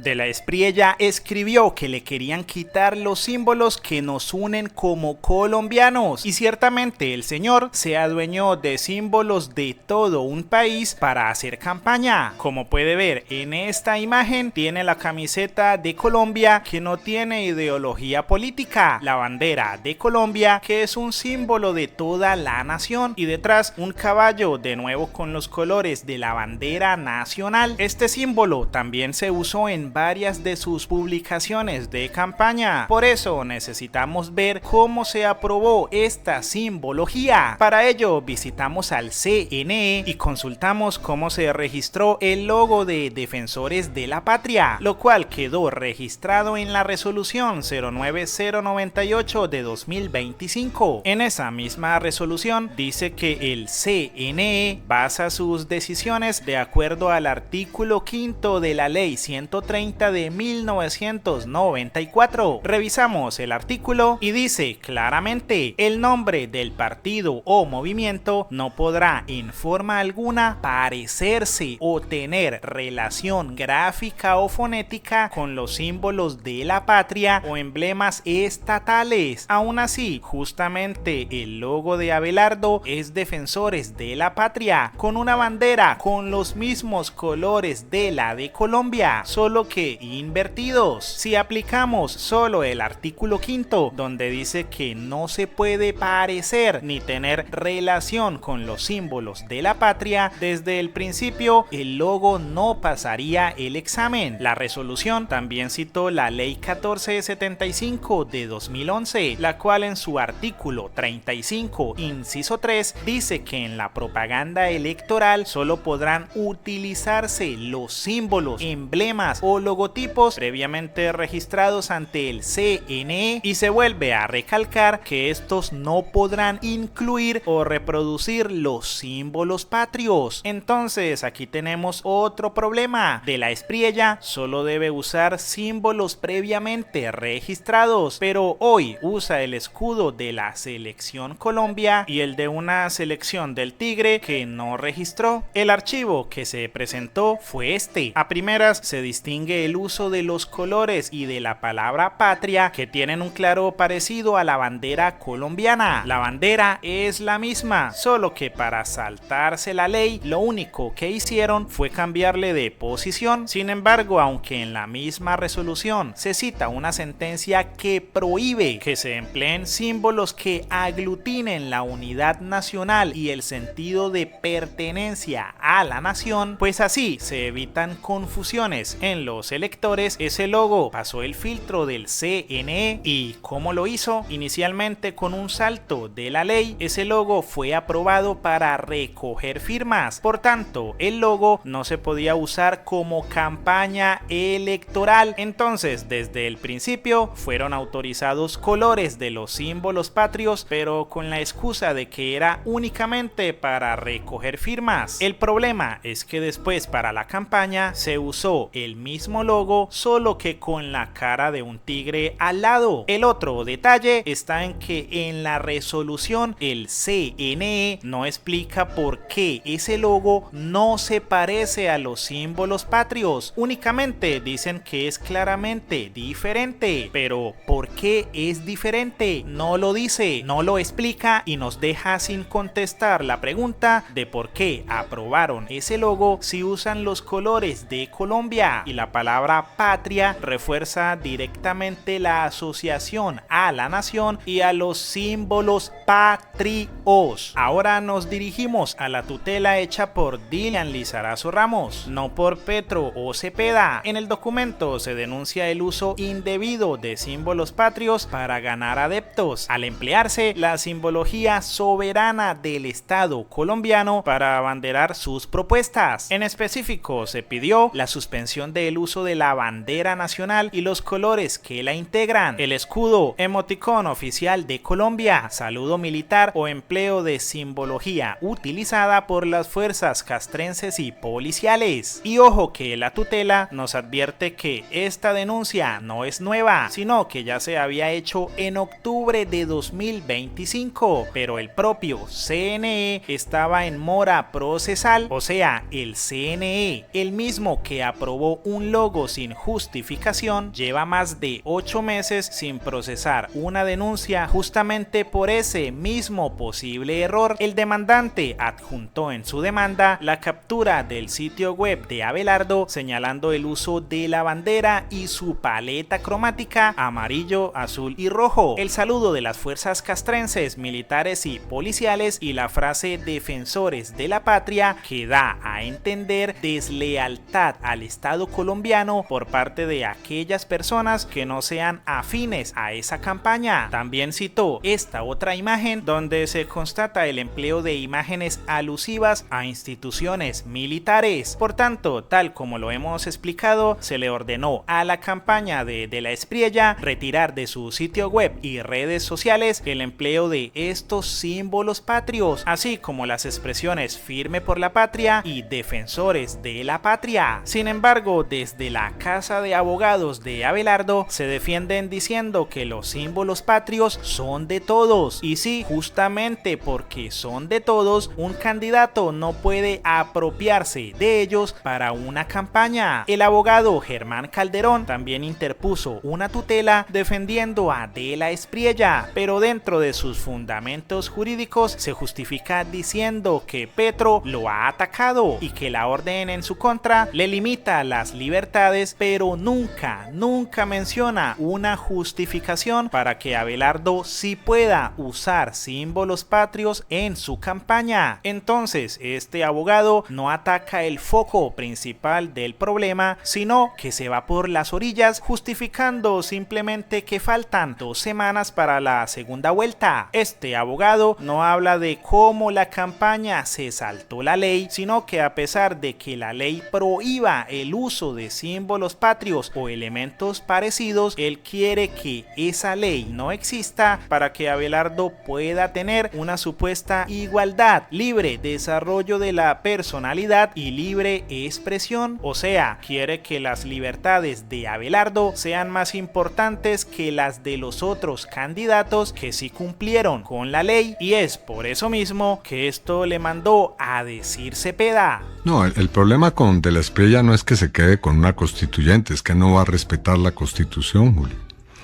De la Espriella escribió que le querían quitar los símbolos que nos unen como colombianos, y ciertamente el señor se adueñó de símbolos de todo un país para hacer campaña. Como puede ver en esta imagen, tiene la camiseta de Colombia, que no tiene ideología política, la bandera de Colombia, que es un símbolo de toda la nación, y detrás un caballo, de nuevo con los colores de la bandera nacional. Este símbolo también se usó en varias de sus publicaciones de campaña. Por eso necesitamos ver cómo se aprobó esta simbología. Para ello visitamos al CNE y consultamos cómo se registró el logo de Defensores de la Patria, lo cual quedó registrado en la resolución 09098 de 2025. En esa misma resolución dice que el CNE basa sus decisiones de acuerdo al artículo 5 de la ley 130 de 1994. Revisamos el artículo y dice claramente: el nombre del partido o movimiento no podrá en forma alguna parecerse o tener relación gráfica o fonética con los símbolos de la patria o emblemas estatales. Aún así, justamente el logo de Abelardo es Defensores de la Patria, con una bandera con los mismos colores de la de Colombia, solo que invertidos. Si aplicamos solo el artículo 5, donde dice que no se puede parecer ni tener relación con los símbolos de la patria, desde el principio el logo no pasaría el examen. La resolución también citó la ley 1475 de 2011, la cual en su artículo 35, inciso 3, dice que en la propaganda electoral solo podrán utilizarse los símbolos, emblemas o logotipos previamente registrados ante el CNE, y se vuelve a recalcar que estos no podrán incluir o reproducir los símbolos patrios. Entonces aquí tenemos otro problema. De la Espriella solo debe usar símbolos previamente registrados, pero hoy usa el escudo de la selección Colombia y el de una selección del Tigre que no registró. El archivo que se presentó fue este. A primeras se distingue el uso de los colores y de la palabra patria, que tienen un claro parecido a la bandera colombiana. La bandera es la misma, solo que para saltarse la ley lo único que hicieron fue cambiarle de posición. Sin embargo, aunque en la misma resolución se cita una sentencia que prohíbe que se empleen símbolos que aglutinen la unidad nacional y el sentido de pertenencia a la nación, pues así se evitan confusiones en los electores. Ese logo pasó el filtro del CNE. ¿Y cómo lo hizo? Inicialmente con un salto de la ley. Ese logo fue aprobado para recoger firmas, por tanto el logo no se podía usar como campaña electoral. Entonces desde el principio fueron autorizados colores de los símbolos patrios, pero con la excusa de que era únicamente para recoger firmas. El problema es que después para la campaña se usó el mismo logo, solo que con la cara de un tigre al lado. El otro detalle está en que en la resolución el CNE no explica por qué ese logo no se parece a los símbolos patrios. Únicamente dicen que es claramente diferente, pero ¿por qué es diferente? No lo dice, no lo explica, y nos deja sin contestar la pregunta de por qué aprobaron ese logo si usan los colores de Colombia, y la palabra patria refuerza directamente la asociación a la nación y a los símbolos patrios. Ahora nos dirigimos a la tutela hecha por Dilian Lizarazo Ramos, no por Petro o Cepeda. En el documento se denuncia el uso indebido de símbolos patrios para ganar adeptos, al emplearse la simbología soberana del Estado colombiano para abanderar sus propuestas. En específico, se pidió la suspensión del uso de la bandera nacional y los colores que la integran, el escudo, emoticón oficial de Colombia, saludo militar o empleo de simbología utilizada por las fuerzas castrenses y policiales. Y ojo que la tutela nos advierte que esta denuncia no es nueva, sino que ya se había hecho en octubre de 2025, pero el propio CNE estaba en mora procesal. O sea, el CNE, el mismo que aprobó un un logo sin justificación, lleva más de 8 meses sin procesar una denuncia justamente por ese mismo posible error. El demandante adjuntó en su demanda la captura del sitio web de Abelardo señalando el uso de la bandera y su paleta cromática amarillo, azul y rojo, el saludo de las fuerzas castrenses, militares y policiales y la frase defensores de la patria, que da a entender deslealtad al Estado colombiano por parte de aquellas personas que no sean afines a esa campaña. También citó esta otra imagen donde se constata el empleo de imágenes alusivas a instituciones militares. Por tanto, tal como lo hemos explicado, se le ordenó a la campaña de la Espriella retirar de su sitio web y redes sociales el empleo de estos símbolos patrios, así como las expresiones firme por la patria y defensores de la patria. Sin embargo, desde la casa de abogados de Abelardo se defienden diciendo que los símbolos patrios son de todos, y sí, justamente porque son de todos, un candidato no puede apropiarse de ellos para una campaña. El abogado Germán Calderón también interpuso una tutela defendiendo a De la Espriella, pero dentro de sus fundamentos jurídicos se justifica diciendo que Petro lo ha atacado y que la orden en su contra le limita las libertades, pero nunca menciona una justificación para que Abelardo sí pueda usar símbolos patrios en su campaña. Entonces, este abogado no ataca el foco principal del problema, sino que se va por las orillas, justificando simplemente que faltan 2 semanas para la segunda vuelta. Este abogado no habla de cómo la campaña se saltó la ley, sino que a pesar de que la ley prohíba el uso de símbolos patrios o elementos parecidos, él quiere que esa ley no exista para que Abelardo pueda tener una supuesta igualdad, libre desarrollo de la personalidad y libre expresión. O sea, quiere que las libertades de Abelardo sean más importantes que las de los otros candidatos que sí cumplieron con la ley, y es por eso mismo que esto le mandó a decir Cepeda. No, el problema con De la Espriella no es que se quede con una constituyente, es que no va a respetar la Constitución, Julio.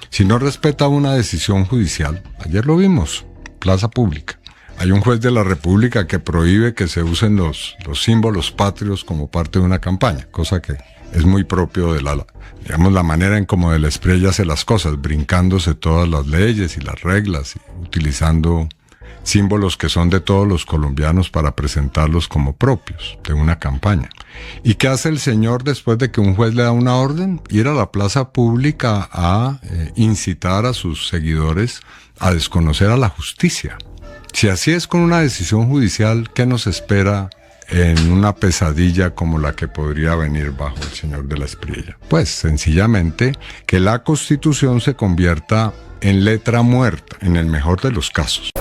Si no respeta una decisión judicial, ayer lo vimos, plaza pública. Hay un juez de la República que prohíbe que se usen los símbolos patrios como parte de una campaña, cosa que es muy propio de la manera en como De la Espriella hace las cosas, brincándose todas las leyes y las reglas y utilizando símbolos que son de todos los colombianos para presentarlos como propios de una campaña. ¿Y qué hace el señor después de que un juez le da una orden? Ir a la plaza pública a incitar a sus seguidores a desconocer a la justicia. Si así es con una decisión judicial, ¿qué nos espera en una pesadilla como la que podría venir bajo el señor De la Espriella? Pues sencillamente que la Constitución se convierta en letra muerta, en el mejor de los casos.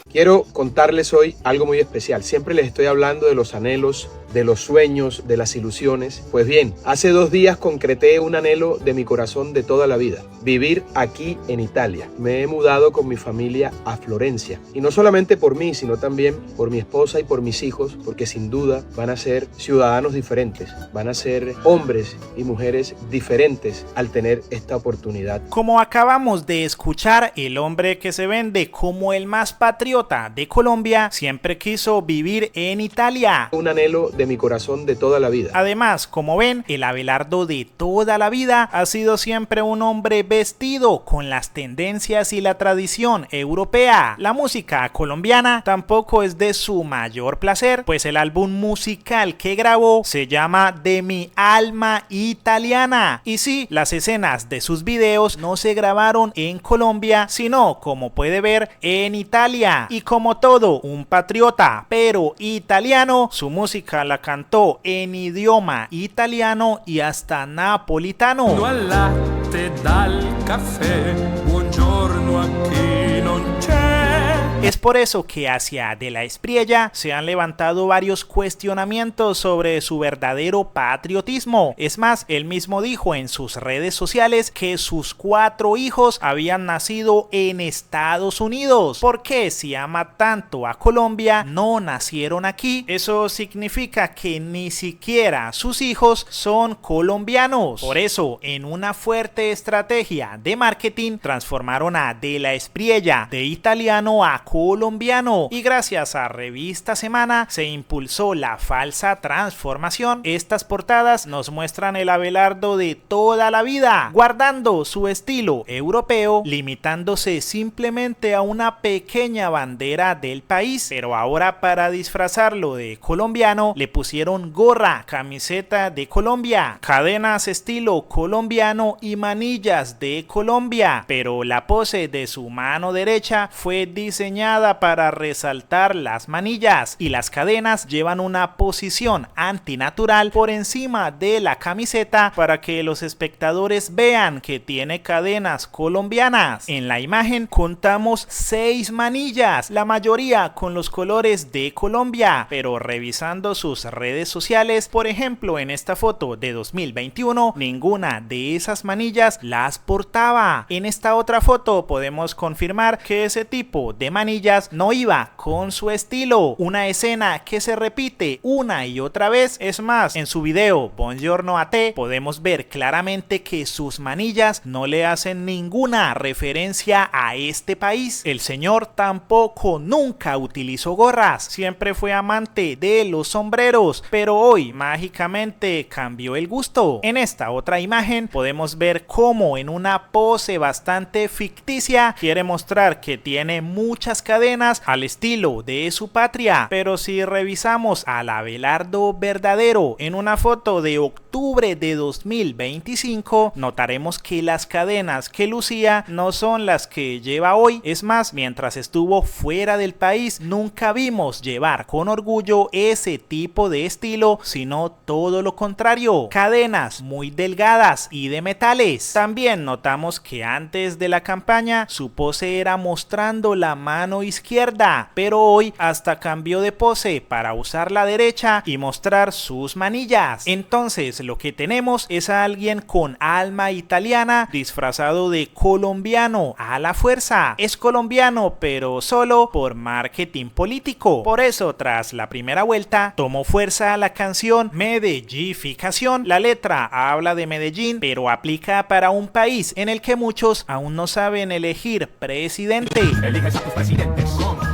Quiero contarles hoy algo muy especial. Siempre les estoy hablando de los anhelos, de los sueños, de las ilusiones. Pues bien, hace 2 días concreté un anhelo de mi corazón de toda la vida: vivir aquí en Italia. Me he mudado con mi familia a Florencia. Y no solamente por mí, sino también por mi esposa y por mis hijos, porque sin duda van a ser ciudadanos diferentes, van a ser hombres y mujeres diferentes al tener esta oportunidad. Como acabamos de escuchar, el hombre que se vende como el más patriota de Colombia siempre quiso vivir en Italia. Un anhelo de mi corazón de toda la vida. Además, como ven, el Abelardo de toda la vida ha sido siempre un hombre vestido con las tendencias y la tradición europea. La música colombiana tampoco es de su mayor placer, pues el álbum musical que grabó se llama De mi alma italiana. Y sí, las escenas de sus videos no se grabaron en Colombia, sino, como puede ver, en Italia. Y como todo un patriota, pero italiano, su música la cantó en idioma italiano y hasta napolitano. Al latte dal caffè, buongiorno a chi non c'è. Es por eso que hacia De la Espriella se han levantado varios cuestionamientos sobre su verdadero patriotismo. Es más, él mismo dijo en sus redes sociales que sus 4 hijos habían nacido en Estados Unidos. ¿Por qué, si ama tanto a Colombia, no nacieron aquí? Eso significa que ni siquiera sus hijos son colombianos. Por eso, en una fuerte estrategia de marketing, transformaron a De la Espriella de italiano a colombiano, y gracias a Revista Semana se impulsó la falsa transformación. Estas portadas nos muestran el Abelardo de toda la vida, guardando su estilo europeo, limitándose simplemente a una pequeña bandera del país, pero ahora para disfrazarlo de colombiano le pusieron gorra, camiseta de Colombia, cadenas estilo colombiano y manillas de Colombia, pero la pose de su mano derecha fue diseñada para resaltar las manillas, y las cadenas llevan una posición antinatural por encima de la camiseta para que los espectadores vean que tiene cadenas colombianas. En la imagen contamos 6 manillas, la mayoría con los colores de Colombia, pero revisando sus redes sociales, por ejemplo en esta foto de 2021, ninguna de esas manillas las portaba. En esta otra foto podemos confirmar que ese tipo de manillas no iba con su estilo, una escena que se repite una y otra vez. Es más, en su video Buongiorno a te podemos ver claramente que sus manillas no le hacen ninguna referencia a este país. El señor tampoco nunca utilizó gorras, siempre fue amante de los sombreros, pero hoy mágicamente cambió el gusto. En esta otra imagen podemos ver cómo en una pose bastante ficticia quiere mostrar que tiene muchas cadenas al estilo de su patria, pero si revisamos al Abelardo verdadero en una foto de octubre de 2025, notaremos que las cadenas que lucía no son las que lleva hoy. Es más, mientras estuvo fuera del país nunca vimos llevar con orgullo ese tipo de estilo, sino todo lo contrario, cadenas muy delgadas y de metales. También notamos que antes de la campaña su pose era mostrando la mano izquierda, pero hoy hasta cambió de pose para usar la derecha y mostrar sus manillas. Entonces lo que tenemos es a alguien con alma italiana disfrazado de colombiano a la fuerza. Es colombiano pero solo por marketing político. Por eso, tras la primera vuelta tomó fuerza la canción Medellificación. La letra habla de Medellín, pero aplica para un país en el que muchos aún no saben elegir presidente. Eliges a tus presidentes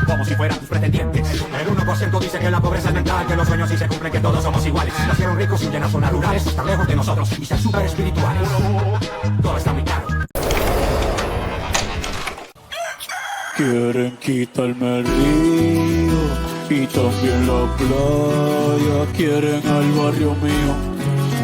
como si fueran tus pretendientes. El 1% dice que la pobreza es mental, que los sueños sí se cumplen, que todos somos iguales. Nacieron ricos y llenas zonas rurales, están lejos de nosotros y ser súper espirituales. Todo está muy caro. Quieren quitarme el río y también la playa. Quieren al barrio mío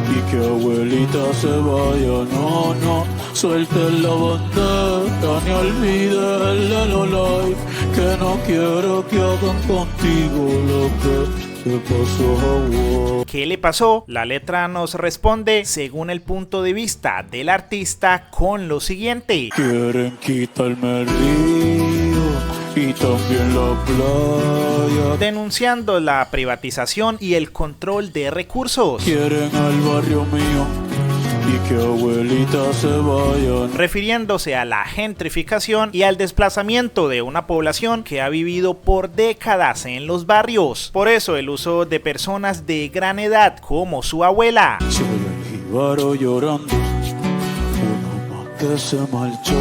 y que abuelita se vaya. No, no, suelten la bandera, ni olviden el Lolay, que no quiero que hagan contigo lo que te pasó. ¿Qué le pasó? La letra nos responde según el punto de vista del artista con lo siguiente: quieren quitarme el río y también la playa, denunciando la privatización y el control de recursos. Quieren al barrio mío y que abuelita se vayan, refiriéndose a la gentrificación y al desplazamiento de una población que ha vivido por décadas en los barrios. Por eso el uso de personas de gran edad como su abuela. Soy el jíbaro llorando, uno más que se marchó.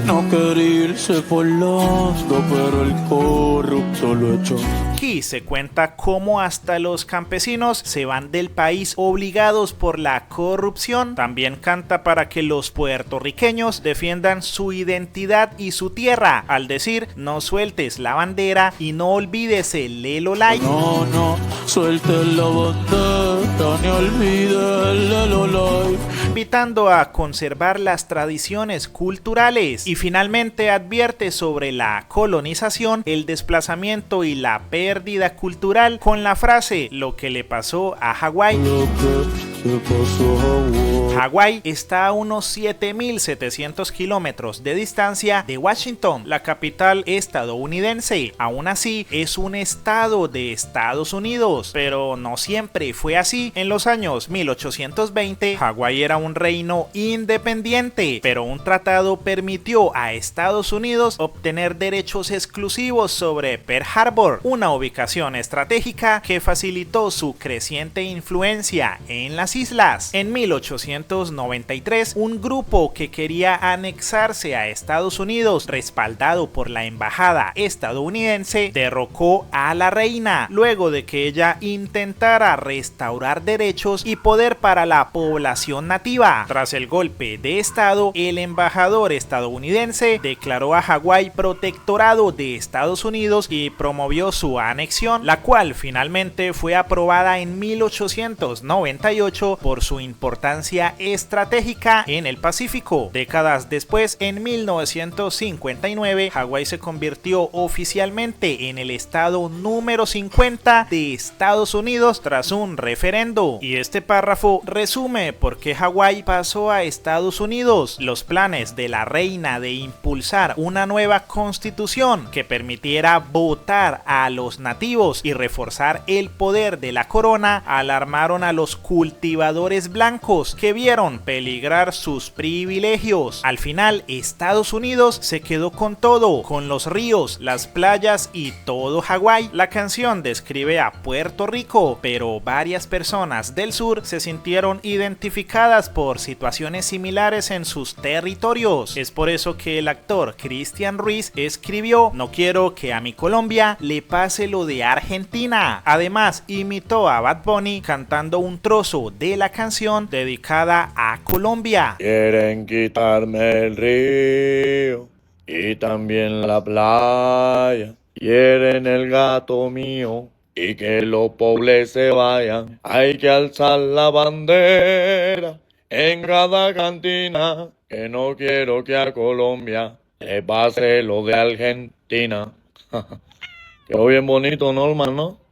No quería irse por londo, pero el corrupto lo echó. Aquí se cuenta cómo hasta los campesinos se van del país obligados por la corrupción. También canta para que los puertorriqueños defiendan su identidad y su tierra, al decir: no sueltes la bandera y no olvides el Lolay. No, no, sueltes la bandera, ni olvides el Lolay, invitando a conservar las tradiciones culturales, y finalmente advierte sobre la colonización, el desplazamiento y la pérdida cultural con la frase: lo que le pasó a Hawái. Hawái está a unos 7.700 kilómetros de distancia de Washington, la capital estadounidense. Aún así, es un estado de Estados Unidos, pero no siempre fue así. En los años 1820, Hawái era un reino independiente, pero un tratado permitió a Estados Unidos obtener derechos exclusivos sobre Pearl Harbor, una ubicación estratégica que facilitó su creciente influencia en las islas. En 1893, un grupo que quería anexarse a Estados Unidos, respaldado por la embajada estadounidense, derrocó a la reina, luego de que ella intentara restaurar derechos y poder para la población nativa. Tras el golpe de estado, el embajador estadounidense declaró a Hawái protectorado de Estados Unidos y promovió su anexión, la cual finalmente fue aprobada en 1898 por su importancia estratégica en el Pacífico. Décadas después, en 1959, Hawái se convirtió oficialmente en el estado número 50 de Estados Unidos tras un referendo. Y este párrafo resume por qué Hawái pasó a Estados Unidos: los planes de la reina de impulsar una nueva constitución que permitiera votar a los nativos y reforzar el poder de la corona alarmaron a los cultivadores blancos, que vieron peligrar sus privilegios. Al final, Estados Unidos se quedó con todo, con los ríos, las playas y todo Hawái. La canción describe a Puerto Rico, pero varias personas del sur se sintieron identificadas por situaciones similares en sus territorios. Es por eso que el actor Cristian Ruiz escribió: no quiero que a mi Colombia le pase lo de Argentina. Además, imitó a Bad Bunny cantando un trozo de la canción dedicada a Colombia. Quieren quitarme el río y también la playa. Quieren el gato mío y que los pobres se vayan. Hay que alzar la bandera en cada cantina, que no quiero que a Colombia le pase lo de Argentina. Quedó bien bonito, Norman, ¿no?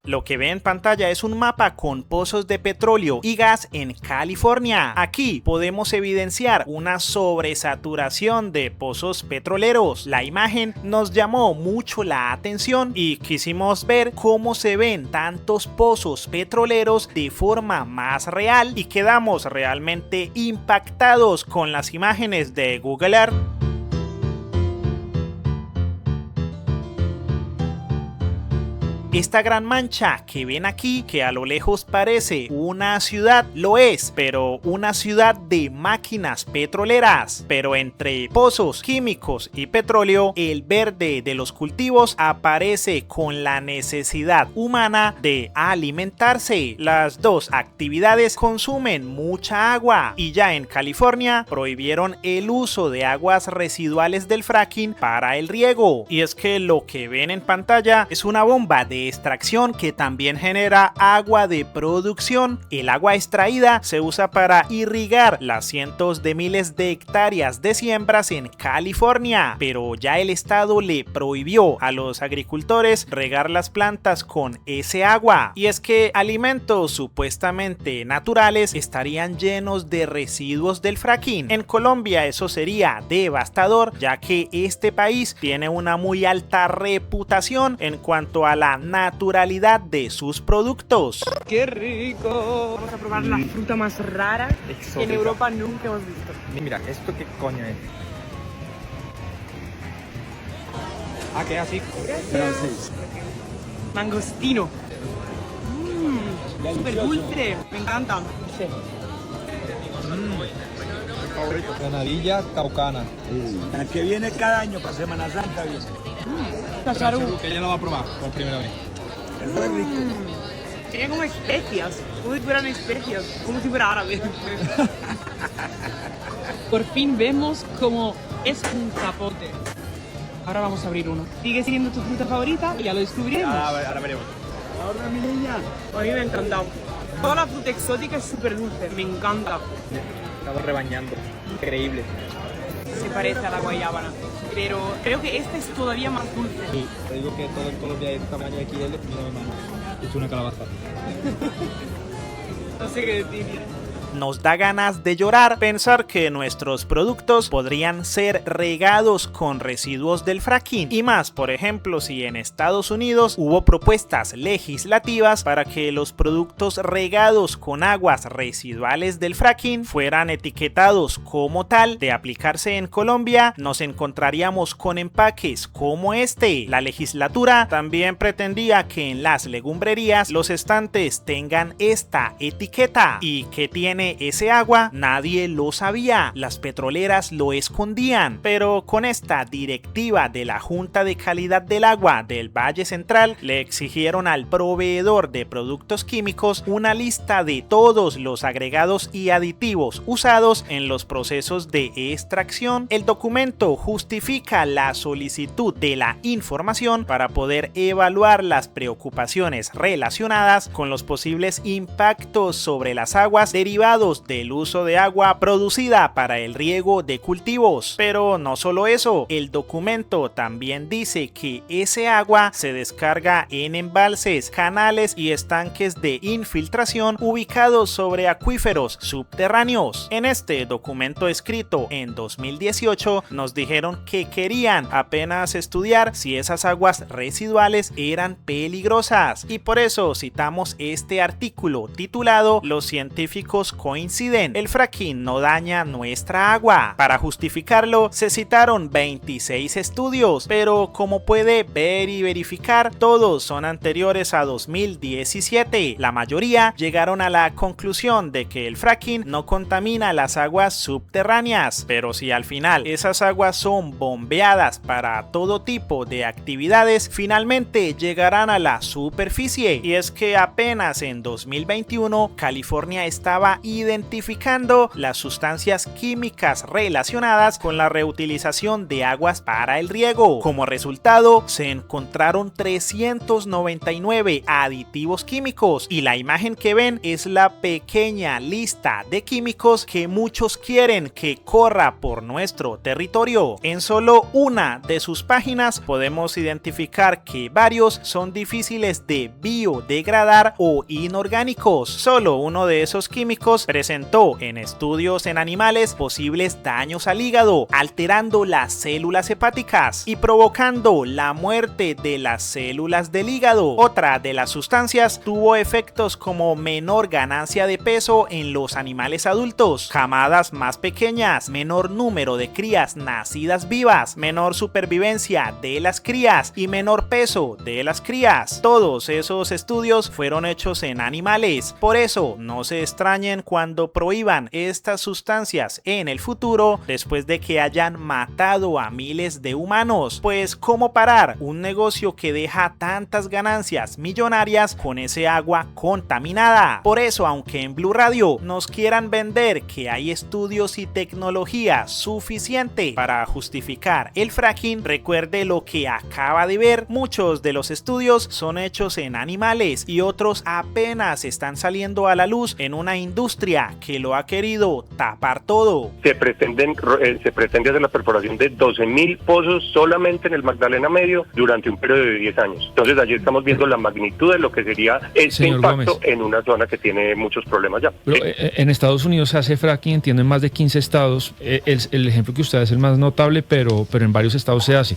Lo que ve en pantalla es un mapa con pozos de petróleo y gas en California. Aquí podemos evidenciar una sobresaturación de pozos petroleros. La imagen nos llamó mucho la atención y quisimos ver cómo se ven tantos pozos petroleros de forma más real, y quedamos realmente impactados con las imágenes de Google Earth. Esta gran mancha que ven aquí, que a lo lejos parece una ciudad, lo es, pero una ciudad de máquinas petroleras. Pero entre pozos químicos y petróleo, el verde de los cultivos aparece con la necesidad humana de alimentarse. Las dos actividades consumen mucha agua, y ya en California prohibieron el uso de aguas residuales del fracking para el riego. Y es que lo que ven en pantalla es una bomba de extracción que también genera agua de producción. El agua extraída se usa para irrigar las cientos de miles de hectáreas de siembras en California, pero ya el estado le prohibió a los agricultores regar las plantas con ese agua. Y es que alimentos supuestamente naturales estarían llenos de residuos del fracking. En Colombia eso sería devastador, ya que este país tiene una muy alta reputación en cuanto a la naturalidad de sus productos. ¡Qué rico! Vamos a probar la fruta más rara que en Europa nunca hemos visto. Mira, ¿esto qué coño es? Ah, ¿qué es así? Mangostino. Súper dulce. Me encanta. Sí. Favorito. Granadilla caucana. Que viene cada año para Semana Santa, viene. Cacharú. Que ella lo va a probar por primera vez. Tiene como especias. Como si fueran especias. Como si fuera árabe. Por fin vemos cómo es un zapote. Ahora vamos a abrir uno. ¿Sigue siendo tu fruta favorita? Ya lo descubriremos. Ahora veremos. Ahora, mi niña. A mí me ha encantado. Toda la fruta exótica es súper dulce, me encanta. Estaba rebañando. Increíble. Se parece a la guayábana, pero creo que esta es todavía más dulce. Sí, te digo que todo en Colombia es tamaño de XL, mira mi mano. Es una calabaza. No sé qué decir. Nos da ganas de llorar pensar que nuestros productos podrían ser regados con residuos del fracking. Y más, por ejemplo, si en Estados Unidos hubo propuestas legislativas para que los productos regados con aguas residuales del fracking fueran etiquetados como tal. De aplicarse en Colombia, nos encontraríamos con empaques como este. La legislatura también pretendía que en las legumbrerías los estantes tengan esta etiqueta. ¿Y que tiene ese agua? Nadie lo sabía, las petroleras lo escondían, pero con esta directiva de la Junta de Calidad del Agua del Valle Central le exigieron al proveedor de productos químicos una lista de todos los agregados y aditivos usados en los procesos de extracción. El documento justifica la solicitud de la información para poder evaluar las preocupaciones relacionadas con los posibles impactos sobre las aguas derivados del uso de agua producida para el riego de cultivos. Pero no solo eso, el documento también dice que ese agua se descarga en embalses, canales y estanques de infiltración ubicados sobre acuíferos subterráneos. En este documento escrito en 2018 nos dijeron que querían apenas estudiar si esas aguas residuales eran peligrosas, y por eso citamos este artículo titulado "Los científicos coinciden, el fracking no daña nuestra agua". Para justificarlo se citaron 26 estudios, pero como puede ver y verificar, todos son anteriores a 2017. La mayoría llegaron a la conclusión de que el fracking no contamina las aguas subterráneas, pero si al final esas aguas son bombeadas para todo tipo de actividades, finalmente llegarán a la superficie. Y es que apenas en 2021 California estaba identificando las sustancias químicas relacionadas con la reutilización de aguas para el riego. Como resultado, se encontraron 399 aditivos químicos, y la imagen que ven es la pequeña lista de químicos que muchos quieren que corra por nuestro territorio. En solo una de sus páginas podemos identificar que varios son difíciles de biodegradar o inorgánicos. Solo uno de esos químicos presentó en estudios en animales posibles daños al hígado, alterando las células hepáticas y provocando la muerte de las células del hígado. Otra de las sustancias tuvo efectos como menor ganancia de peso en los animales adultos, camadas más pequeñas, menor número de crías nacidas vivas, menor supervivencia de las crías y menor peso de las crías. Todos esos estudios fueron hechos en animales. Por eso no se extrañen cuando prohíban estas sustancias en el futuro después de que hayan matado a miles de humanos. Pues ¿cómo parar un negocio que deja tantas ganancias millonarias con ese agua contaminada? Por eso, aunque en Blue Radio nos quieran vender que hay estudios y tecnología suficiente para justificar el fracking, recuerde lo que acaba de ver. Muchos de los estudios son hechos en animales y otros apenas están saliendo a la luz en una industria que lo ha querido tapar todo. Se pretende hacer la perforación de 12.000 pozos solamente en el Magdalena Medio durante un periodo de 10 años. Entonces allí estamos viendo la magnitud de lo que sería este impacto en una zona que tiene muchos problemas ya. Pero, en Estados Unidos se hace fracking, entiendo, en más de 15 estados. El ejemplo que usted hace es el más notable, pero en varios estados se hace.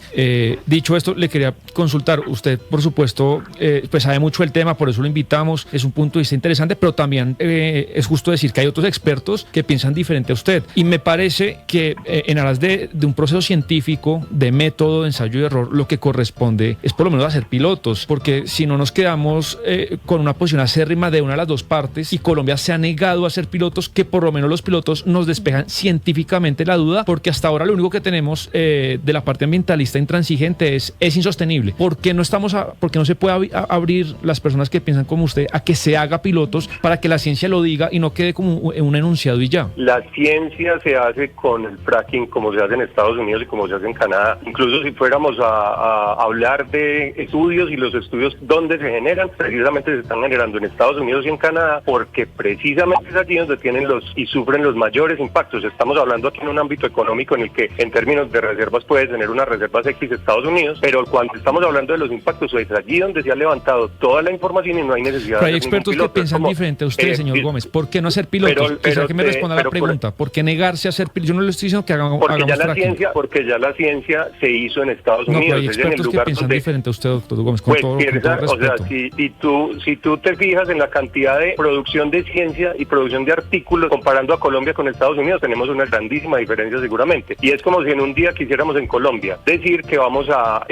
Dicho esto, le quería consultar. Usted, por supuesto, pues sabe mucho del tema, por eso lo invitamos. Es un punto de vista interesante, pero también es justo decir que hay otros expertos que piensan diferente a usted. Y me parece que en aras de un proceso científico, de método, de ensayo y error, lo que corresponde es por lo menos hacer pilotos, porque si no nos quedamos con una posición acérrima de una de las dos partes, y Colombia se ha negado a hacer pilotos, que por lo menos los pilotos nos despejan científicamente la duda, porque hasta ahora lo único que tenemos de la parte ambientalista intransigente es insostenible. ¿Por qué no se puede abrir las personas que piensan como usted a que se haga pilotos para que la ciencia lo diga y no quede como un enunciado y ya. La ciencia se hace con el fracking como se hace en Estados Unidos y como se hace en Canadá. Incluso si fuéramos a hablar de estudios y los estudios donde se generan, precisamente se están generando en Estados Unidos y en Canadá, porque precisamente es allí donde tienen y sufren los mayores impactos. Estamos hablando aquí en un ámbito económico en el que en términos de reservas puede tener unas reservas X Estados Unidos, pero cuando estamos hablando de los impactos es allí donde se ha levantado toda la información y no hay necesidad pero hay expertos que piensan diferente a usted, señor Gómez. ¿Por qué no hacer pilotos? Quisiera que me responda la pregunta. ¿Por qué negarse a hacer pilotos? Yo no le estoy diciendo que hagamos fracking. Porque ya la ciencia se hizo en Estados Unidos. Pero hay expertos que piensan diferente a usted, doctor Gómez, con todo respeto. O sea, si tú te fijas en la cantidad de producción de ciencia y producción de artículos comparando a Colombia con Estados Unidos, tenemos una grandísima diferencia seguramente. Y es como si en un día quisiéramos en Colombia decir que vamos a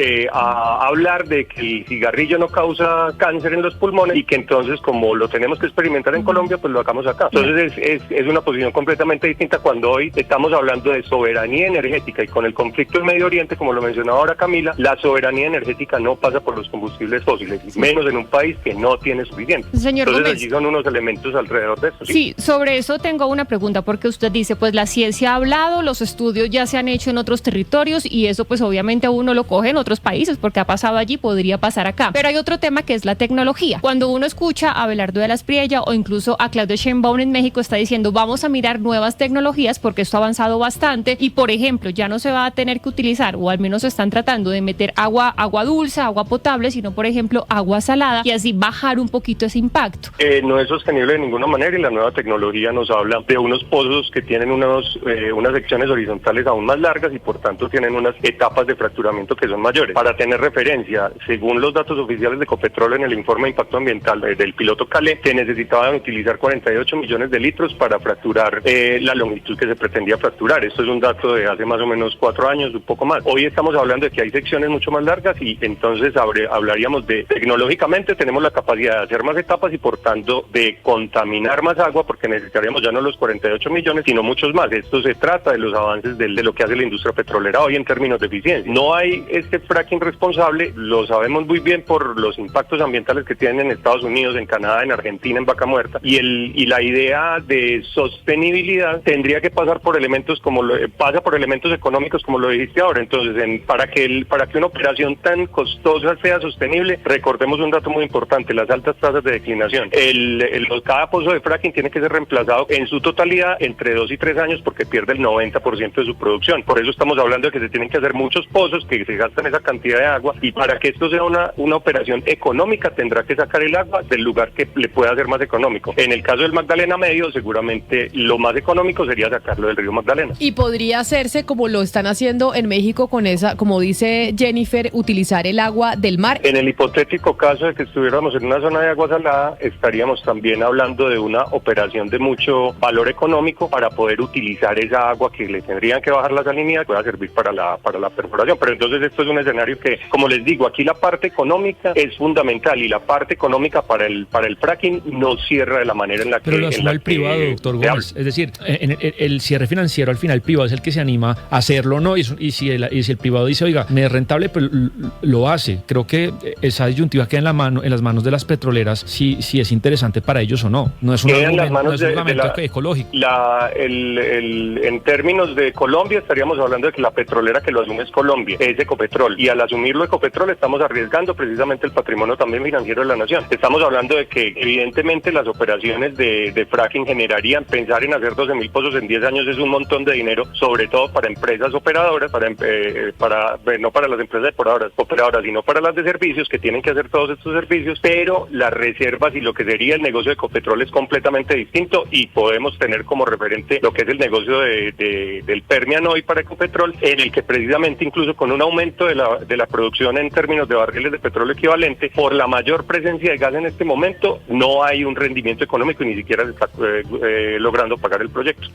hablar de que el cigarrillo no causa cáncer en los pulmones y que entonces como lo tenemos que experimentar en Colombia, pues lo hagamos acá. Entonces es una posición completamente distinta cuando hoy estamos hablando de soberanía energética y con el conflicto en Medio Oriente, como lo mencionaba ahora Camila, la soberanía energética no pasa por los combustibles fósiles, menos en un país que no tiene suficiente. Señor Entonces Gómez, allí son unos elementos alrededor de eso. Sí, sobre eso tengo una pregunta, porque usted dice, pues la ciencia ha hablado, los estudios ya se han hecho en otros territorios y eso pues obviamente uno lo coge en otros países porque ha pasado allí, podría pasar acá. Pero hay otro tema que es la tecnología. Cuando uno escucha a Abelardo de la Espriella o incluso a Claudia Sheinbaum en México, está diciendo vamos a mirar nuevas tecnologías porque esto ha avanzado bastante y por ejemplo ya no se va a tener que utilizar, o al menos están tratando de meter agua dulce, agua potable, sino por ejemplo agua salada y así bajar un poquito ese impacto. No es sostenible de ninguna manera y la nueva tecnología nos habla de unos pozos que tienen unas secciones horizontales aún más largas y por tanto tienen unas etapas de fracturamiento que son mayores. Para tener referencia, según los datos oficiales de Ecopetrol en el informe de impacto ambiental del piloto Calais, se necesitaban utilizar 48 millones de litros para fracturar la longitud que se pretendía fracturar. Esto es un dato de hace más o menos 4 años, un poco más. Hoy estamos hablando de que hay secciones mucho más largas y entonces hablaríamos de, tecnológicamente tenemos la capacidad de hacer más etapas y por tanto de contaminar más agua porque necesitaríamos ya no los 48 millones, sino muchos más. Esto se trata de los avances de lo que hace la industria petrolera hoy en términos de eficiencia. No hay este fracking responsable, lo sabemos muy bien por los impactos ambientales que tienen en Estados Unidos, en Canadá, en Argentina, en Vaca Muerta, y la idea de sostenibilidad tendría que pasar por elementos pasa por elementos económicos como lo dijiste ahora. Entonces, para que una operación tan costosa sea sostenible, recordemos un dato muy importante, las altas tasas de declinación. Cada pozo de fracking tiene que ser reemplazado en su totalidad entre 2 y 3 años porque pierde el 90% de su producción. Por eso estamos hablando de que se tienen que hacer muchos pozos que se gastan esa cantidad de agua y para que esto sea una operación económica tendrá que sacar el agua del lugar que le pueda hacer más económico. En el caso del Magdalena Medio, seguramente lo más económico sería sacarlo del río Magdalena. Y podría hacerse como lo están haciendo en México con esa, como dice Jennifer, utilizar el agua del mar. En el hipotético caso de que estuviéramos en una zona de agua salada, estaríamos también hablando de una operación de mucho valor económico para poder utilizar esa agua que le tendrían que bajar la salinidad, pueda servir para la perforación. Pero entonces esto es un escenario que, como les digo, aquí la parte económica es fundamental y la parte económica para el fracking no cierra de la manera en la que... Pero lo asume el privado, doctor Gómez. Es decir, el cierre financiero al final el privado es el que se anima a hacerlo, ¿no? Y si el privado dice, oiga, me es rentable, pues lo hace. Creo que esa disyuntiva queda en las manos de las petroleras si es interesante para ellos o no. No es un argumento ecológico. En términos de Colombia estaríamos hablando de que la petrolera que lo asume es Colombia, es Ecopetrol, y al asumirlo Ecopetrol estamos arriesgando precisamente el patrimonio también financiero de la nación. Estamos hablando de que evidentemente las operaciones de fracking generarían, pensar en hacer 12.000 pozos en 10 años es un montón de dinero, sobre todo para empresas operadoras, no para las empresas operadoras, sino para las de servicios que tienen que hacer todos estos servicios, pero las reservas y lo que sería el negocio de Ecopetrol es completamente distinto y podemos tener como referente lo que es el negocio del Permian hoy para Ecopetrol, en el que precisamente incluso con un aumento de la producción en términos de barriles de petróleo equivalente, por la mayor presencia de gas en este momento, no hay un rendimiento económico y ni siquiera se está logrando pagar el proyecto.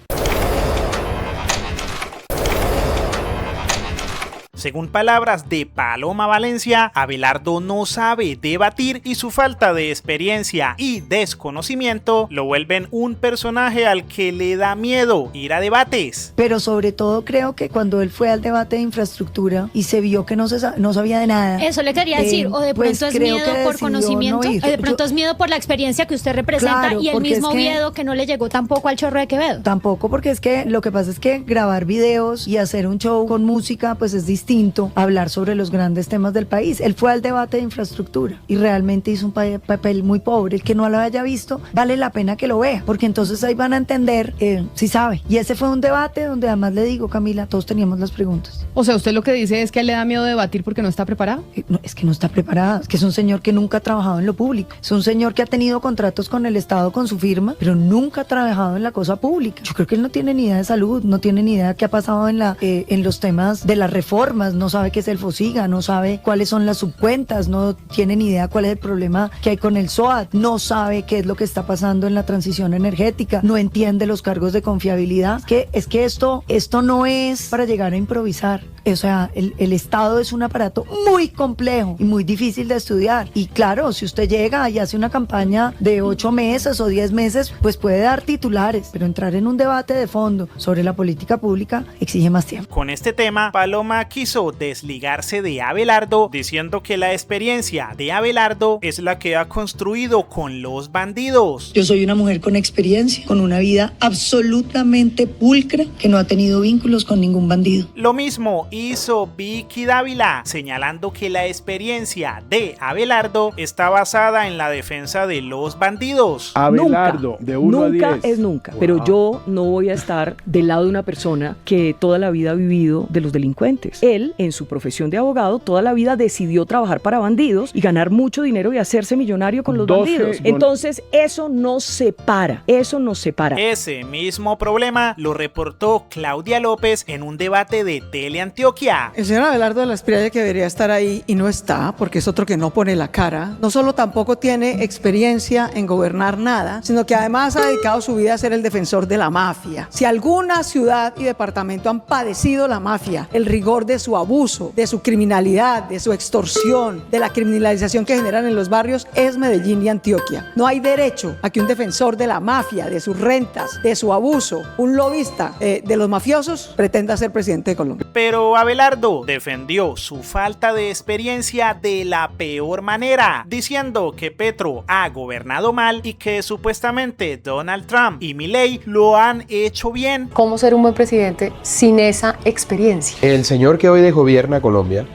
Según palabras de Paloma Valencia, Abelardo no sabe debatir y su falta de experiencia y desconocimiento lo vuelven un personaje al que le da miedo ir a debates. Pero sobre todo creo que cuando él fue al debate de infraestructura y se vio que no sabía de nada. Eso le quería decir, o de pronto es miedo por conocimiento, o de pronto es miedo por la experiencia que usted representa, claro, y el mismo Oviedo que no le llegó tampoco al Chorro de Quevedo. Tampoco, porque es que lo que pasa es que grabar videos y hacer un show con música pues es distinto a hablar sobre los grandes temas del país. Él fue al debate de infraestructura y realmente hizo un papel muy pobre. El que no lo haya visto, vale la pena que lo vea, porque entonces ahí van a entender si sabe. Y ese fue un debate donde además le digo, Camila, todos teníamos las preguntas. O sea, usted lo que dice es que a él le da miedo debatir porque no está preparado. No, es que no está preparada, es que es un señor que nunca ha trabajado en lo público, es un señor que ha tenido contratos con el Estado, con su firma, pero nunca ha trabajado en la cosa pública. Yo creo que él no tiene ni idea de salud, no tiene ni idea de qué ha pasado en los temas de las reformas, no sabe qué es el FOSIGA, no sabe cuáles son las subcuentas, no tiene ni idea cuál es el problema que hay con el SOAT, no sabe qué es lo que está pasando en la transición energética, no entiende los cargos de confiabilidad. Es que esto no es para llegar a improvisar. O sea, el Estado es un aparato muy complejo y muy difícil de estudiar. Y claro, si usted llega y hace una campaña de 8 meses o 10 meses, pues puede dar titulares, pero entrar en un debate de fondo sobre la política pública exige más tiempo. Con este tema, Paloma quiso desligarse de Abelardo, diciendo que la experiencia de Abelardo es la que ha construido con los bandidos. Yo soy una mujer con experiencia, con una vida absolutamente pulcra, que no ha tenido vínculos con ningún bandido. Lo mismo hizo Vicky Dávila, señalando que la experiencia de Abelardo está basada en la defensa de los bandidos. Abelardo, de 1 a 10. Nunca es nunca, wow. Pero yo no voy a estar del lado de una persona que toda la vida ha vivido de los delincuentes. Él, en su profesión de abogado, toda la vida decidió trabajar para bandidos y ganar mucho dinero y hacerse millonario con los bandidos. Entonces, eso nos separa, Ese mismo problema lo reportó Claudia López en un debate de Teleantioquia. El señor Abelardo de la Espriella, que debería estar ahí y no está, porque es otro que no pone la cara, no solo tampoco tiene experiencia en gobernar nada, sino que además ha dedicado su vida a ser el defensor de la mafia. Si alguna ciudad y departamento han padecido la mafia, el rigor de su abuso, de su criminalidad, de su extorsión, de la criminalización que generan en los barrios, es Medellín y Antioquia. No hay derecho a que un defensor de la mafia, de sus rentas, de su abuso, un lobista de los mafiosos, pretenda ser presidente de Colombia. Pero Abelardo defendió su falta de experiencia de la peor manera, diciendo que Petro ha gobernado mal y que supuestamente Donald Trump y Milei lo han hecho bien. ¿Cómo ser un buen presidente sin esa experiencia? El señor que hoy gobierna Colombia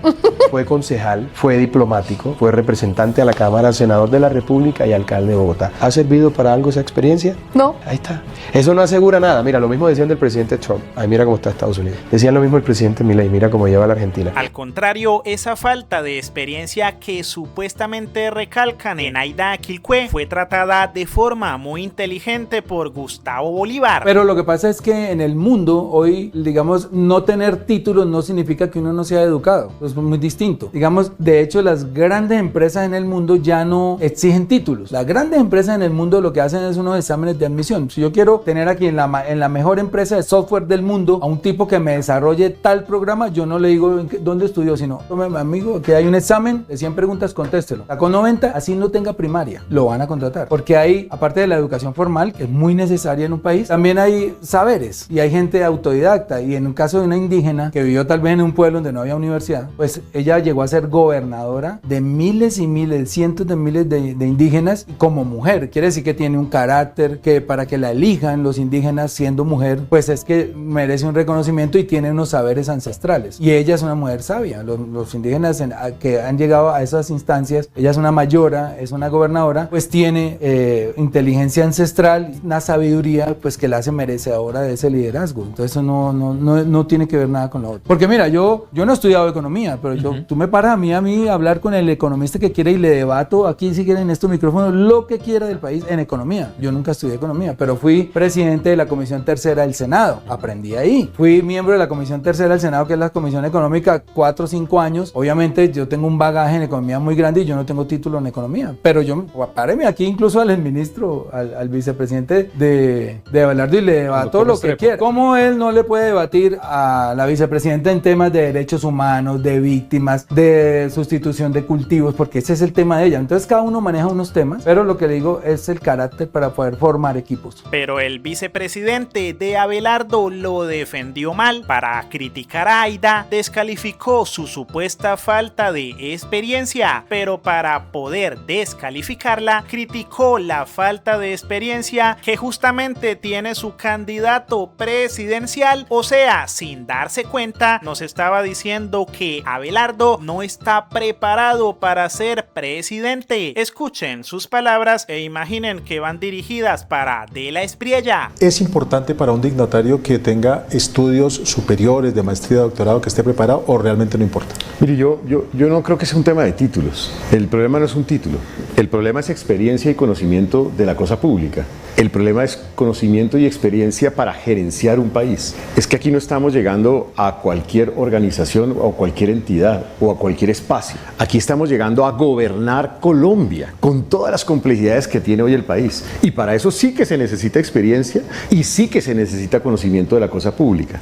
fue concejal, fue diplomático, fue representante a la Cámara, senador de la República y alcalde de Bogotá. ¿Ha servido para algo esa experiencia? No. Ahí está. Eso no asegura nada. Mira, lo mismo decían del presidente Trump. Ay, mira cómo está Estados Unidos. Decían lo mismo el presidente Milei. Mira cómo lleva a la Argentina. Al contrario, esa falta de experiencia que supuestamente recalcan en Aida Quilcue fue tratada de forma muy inteligente por Gustavo Bolívar. Pero lo que pasa es que en el mundo hoy, digamos, no tener títulos no significa que uno no sea educado. Es muy distinto. Digamos, de hecho, las grandes empresas en el mundo ya no exigen títulos. Las grandes empresas en el mundo lo que hacen es unos exámenes de admisión. Si yo quiero tener aquí en la mejor empresa de software del mundo a un tipo que me desarrolle tal programa, yo no le digo dónde estudió, sino, amigo, que hay un examen de 100 preguntas, contéstelo. Sacó 90, así no tenga primaria, lo van a contratar. Porque hay, aparte de la educación formal, que es muy necesaria en un país, también hay saberes y hay gente autodidacta. Y en un caso de una indígena que vivió tal vez en un pueblo donde no había universidad, pues ella llegó a ser gobernadora de miles y miles, cientos de miles de indígenas como mujer. Quiere decir que tiene un carácter que para que la elijan los indígenas siendo mujer, pues es que merece un reconocimiento y tiene unos saberes ancestrales. Y ella es una mujer sabia. Los indígenas que han llegado a esas instancias, ella es una mayora, es una gobernadora, pues tiene inteligencia ancestral, una sabiduría pues que la hace merecedora de ese liderazgo. Entonces eso no tiene que ver nada con lo otro. Porque mira, yo no he estudiado economía, pero tú me paras a mí hablar con el economista que quiere y le debato aquí si quieren en estos micrófonos lo que quiera del país en economía. Yo nunca estudié economía, pero fui presidente de la Comisión Tercera del Senado. Aprendí ahí. Fui miembro de la Comisión Tercera del Senado, que que es la Comisión Económica 4 o 5 años. Obviamente yo tengo un bagaje en economía muy grande y yo no tengo título en economía, pero yo, páreme aquí incluso al ministro, al vicepresidente de Abelardo y le debato lo que quiera. ¿Cómo él no le puede debatir a la vicepresidenta en temas de derechos humanos, de víctimas, de sustitución de cultivos? Porque ese es el tema de ella. Entonces cada uno maneja unos temas, pero lo que le digo es el carácter para poder formar equipos. Pero el vicepresidente de Abelardo lo defendió mal. Para criticar a Aida, descalificó su supuesta falta de experiencia, pero para poder descalificarla, criticó la falta de experiencia que justamente tiene su candidato presidencial. O sea, sin darse cuenta, nos estaba diciendo que Abelardo no está preparado para ser presidente. Escuchen sus palabras e imaginen que van dirigidas para De la Espriella. Es importante para un dignatario que tenga estudios superiores de maestría, doctorado, que esté preparado, o realmente no importa. Mire, yo no creo que sea un tema de títulos. El problema no es un título. El problema es experiencia y conocimiento de la cosa pública. El problema es conocimiento y experiencia para gerenciar un país. Es que aquí no estamos llegando a cualquier organización o cualquier entidad o a cualquier espacio. Aquí estamos llegando a gobernar Colombia con todas las complejidades que tiene hoy el país. Y para eso sí que se necesita experiencia y sí que se necesita conocimiento de la cosa pública.